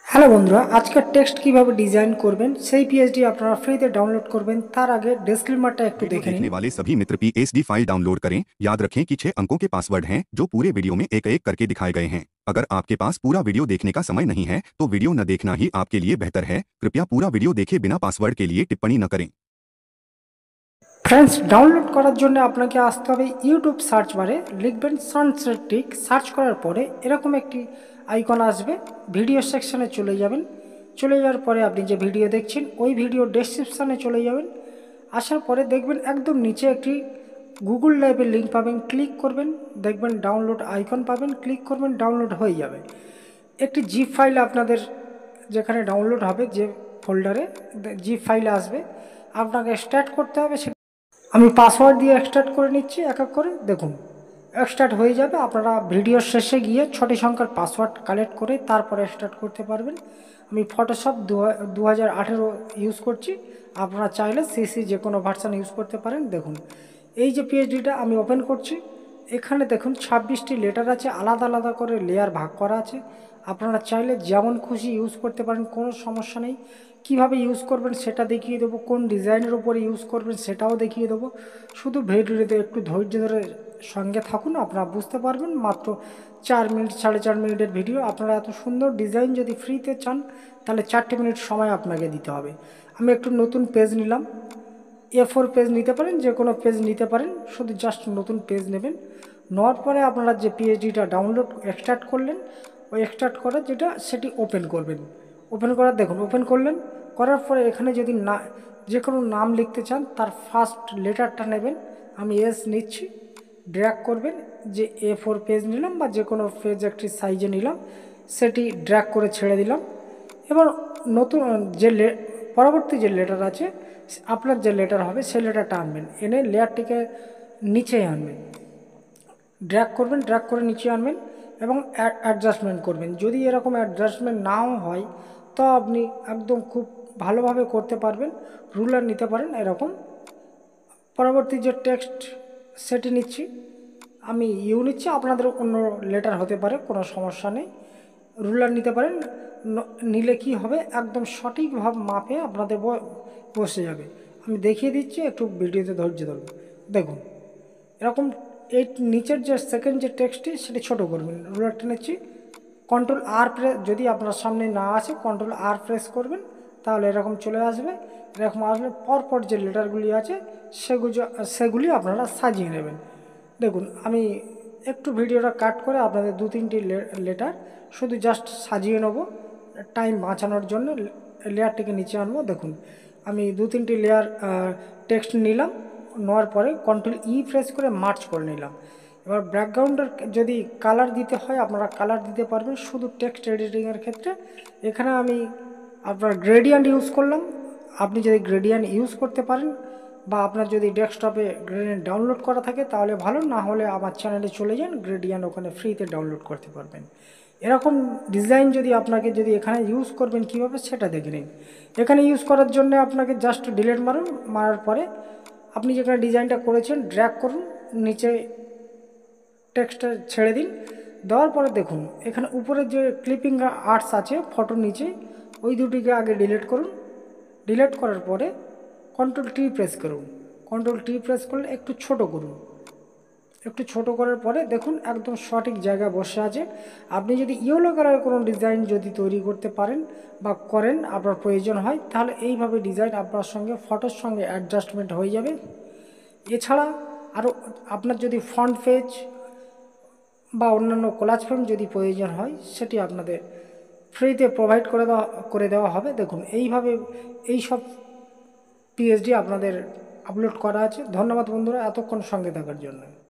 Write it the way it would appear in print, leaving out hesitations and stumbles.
Hello বন্ধুরা, আজকের text কিভাবে ডিজাইন করবেন সেই পিএইচডি আপনারা ফ্রিতে ডাউনলোড করবেন। তার আগে ডিসক্লেমারটা একটু वीडियो দেখে নিন। देखने वाले सभी मित्र पीएचडी फाइल डाउनलोड करें। याद रखें कि 6 अंकों के पासवर्ड हैं जो पूरे वीडियो में एक एक करके दिखाए गए हैं। अगर आपके पास पूरा वीडियो देखने का समय नहीं है तो वीडियो न देखना ही आपके लिए बेहतर है। कृपया पूरा वीडियो देखे बिना पासवर्ड के लिए टिप्पणी न करें। ফ্রেন্ডস, ডাউনলোড করার জন্য আপনাকে আসতে হবে ইউটিউব সার্চ বারে, লিখবেন সানসেট টিক। সার্চ করার পরে এরকম একটি আইকন আসবে, ভিডিও সেকশনে চলে যাবেন। চলে যাওয়ার পরে আপনি যে ভিডিও দেখছেন ওই ভিডিও ডেসক্রিপশানে চলে যাবেন। আসার পরে দেখবেন একদম নিচে একটি গুগল ড্রাইভের লিঙ্ক পাবেন, ক্লিক করবেন, দেখবেন ডাউনলোড আইকন পাবেন, ক্লিক করবেন, ডাউনলোড হয়ে যাবে। একটি জিপ ফাইল আপনাদের যেখানে ডাউনলোড হবে, যে ফোল্ডারে জিপ ফাইল আসবে, আপনাকে স্টার্ট করতে হবে। আমি পাসওয়ার্ড দিয়ে এক্সট্রাক্ট করে নিচ্ছি এক এক করে। দেখুন এক্সট্রাক্ট হয়ে যাবে। আপনারা ভিডিওর শেষে গিয়ে 6টি সংখ্যার পাসওয়ার্ড কালেক্ট করে তারপরে স্টার্ট করতে পারবেন। আমি ফটোশপ 2018 ইউজ করছি, আপনারা চাইলে সিসি যে কোনো ভার্সান ইউজ করতে পারেন। দেখুন এই যে পিএইচডিটা আমি ওপেন করছি, এখানে দেখুন 26টি লেটার আছে, আলাদা আলাদা করে লেয়ার ভাগ করা আছে। আপনারা চাইলে যেমন খুশি ইউজ করতে পারেন, কোনো সমস্যা নেই। কিভাবে ইউজ করবেন সেটা দেখিয়ে দেবো, কোন ডিজাইনের উপরে ইউজ করবেন সেটাও দেখিয়ে দেবো। শুধু ভিডিওতে একটু ধৈর্য ধরে সঙ্গে থাকুন, আপনারা বুঝতে পারবেন। মাত্র 4 মিনিট 4.5 মিনিটের ভিডিও। আপনারা এত সুন্দর ডিজাইন যদি ফ্রিতে চান তাহলে 4টে মিনিট সময় আপনাকে দিতে হবে। আমি একটু নতুন পেজ নিলাম, A4 পেজ নিতে পারেন, যে কোনো পেজ নিতে পারেন, শুধু জাস্ট নতুন পেজ নেবেন। নেওয়ার পরে আপনারা যে পিএইচডিটা ডাউনলোড এক্সট্রাক্ট করলেন, ওই এক্সট্রাক্ট করে যেটা সেটি ওপেন করবেন। ওপেন করার দেখুন ওপেন করলেন, করার পরে এখানে যদি না যে কোনো নাম লিখতে চান তার ফার্স্ট লেটারটা নেবেন। আমি এস নিচ্ছি, ড্র্যাগ করবেন। যে A4 পেজ নিলাম বা যে কোনো পেজ একটি সাইজে নিলাম, সেটি ড্র্যাগ করে ছেড়ে দিলাম। এবার নতুন যে পরবর্তী যে লেটার আছে, আপনার যে লেটার হবে সেই লেটারটা আনবেন, এনে লেয়ারটিকে নিচে আনবেন, ড্র্যাগ করবেন, ড্র্যাগ করে নিচে আনবেন এবং অ্যাডজাস্টমেন্ট করবেন। যদি এরকম অ্যাডজাস্টমেন্ট নাও হয় তো আপনি একদম খুব ভালোভাবে করতে পারবেন। রুলার নিতে পারেন এরকম। পরবর্তী যে টেক্সট সেটি নিচ্ছি, আমি ইউ নিচ্ছি, আপনাদের অন্য লেটার হতে পারে, কোনো সমস্যা নেই। রুলার নিতে পারেন। নিলে কি হবে, একদম সঠিকভাবে মাপে আপনাদের বসে যাবে। আমি দেখিয়ে দিচ্ছি, একটু ভিডিওতে ধৈর্য ধরুন। দেখুন এরকম এই নিচের যে সেকেন্ড যে টেক্সটটি সেটি ছোটো করবেন। রুলারটা নিচ্ছি, কন্ট্রোল আর প্রেস, যদি আপনার সামনে না আসে কন্ট্রোল আর প্রেস করবেন, তাহলে এরকম চলে আসবে। এরকম আসলে পরপর যে লেটারগুলি আছে সেগুলি আপনারা সাজিয়ে নেবেন। দেখুন আমি একটু ভিডিওটা কাট করে আপনাদের 2-3টি লেটার শুধু জাস্ট সাজিয়ে নেব টাইম বাঁচানোর জন্য। লেয়ারটিকে নিচে আনবো। দেখুন আমি 2-3টি লেয়ার টেক্সট নিলাম, নেওয়ার পরে কন্ট্রোল ই প্রেস করে মার্চ করে নিলাম। এবার ব্যাকগ্রাউন্ডের যদি কালার দিতে হয় আপনারা কালার দিতে পারবেন শুধু টেক্সট এডিটিংয়ের ক্ষেত্রে। এখানে আমি আপনার গ্রেডিয়েন্ট ইউজ করলাম। আপনি যদি গ্রেডিয়েন্ট ইউজ করতে পারেন বা আপনার যদি ডেস্কটপে গ্রেডিয়েন্ট ডাউনলোড করা থাকে তাহলে ভালো, না হলে আমার চ্যানেলে চলে যান, গ্রেডিয়েন্ট ওখানে ফ্রিতে ডাউনলোড করতে পারবেন। এরকম ডিজাইন যদি আপনাকে যদি এখানে ইউজ করবেন কীভাবে সেটা দেখে নিন। এখানে ইউজ করার জন্য আপনাকে জাস্ট ডিলিট মারুন, মারার পরে আপনি যেখানে ডিজাইনটা করেছেন ড্র্যাগ করুন, নিচে টেক্সটটা ছেড়ে দিন। দেওয়ার পরে দেখুন এখানে উপরে যে ক্লিপিং আর্টস আছে ফটোর নিচে, ওই দুটিকে আগে ডিলিট করুন। ডিলিট করার পরে কন্ট্রোল টি প্রেস করুন। কন্ট্রোল টি প্রেস করলে একটু ছোট করুন। একটু ছোট করার পরে দেখুন একদম সঠিক জায়গায় বসে আছে। আপনি যদি ইয়েলো কালারের কোনো ডিজাইন যদি তৈরি করতে পারেন বা করেন, আপনার প্রয়োজন হয়, তাহলে এইভাবে ডিজাইন আপনার সঙ্গে ফটোর সঙ্গে অ্যাডজাস্টমেন্ট হয়ে যাবে। এছাড়া আরও আপনার যদি ফ্রন্ট পেজ বা অন্যান্য কোলাজ ফ্রেম যদি প্রয়োজন হয় সেটি আপনাদের ফ্রিতে প্রোভাইড করে দেওয়া হবে। দেখুন এইভাবে এই সব পিএইচডি আপনাদের আপলোড করা আছে। ধন্যবাদ বন্ধুরা এতক্ষণ সঙ্গে থাকার জন্য।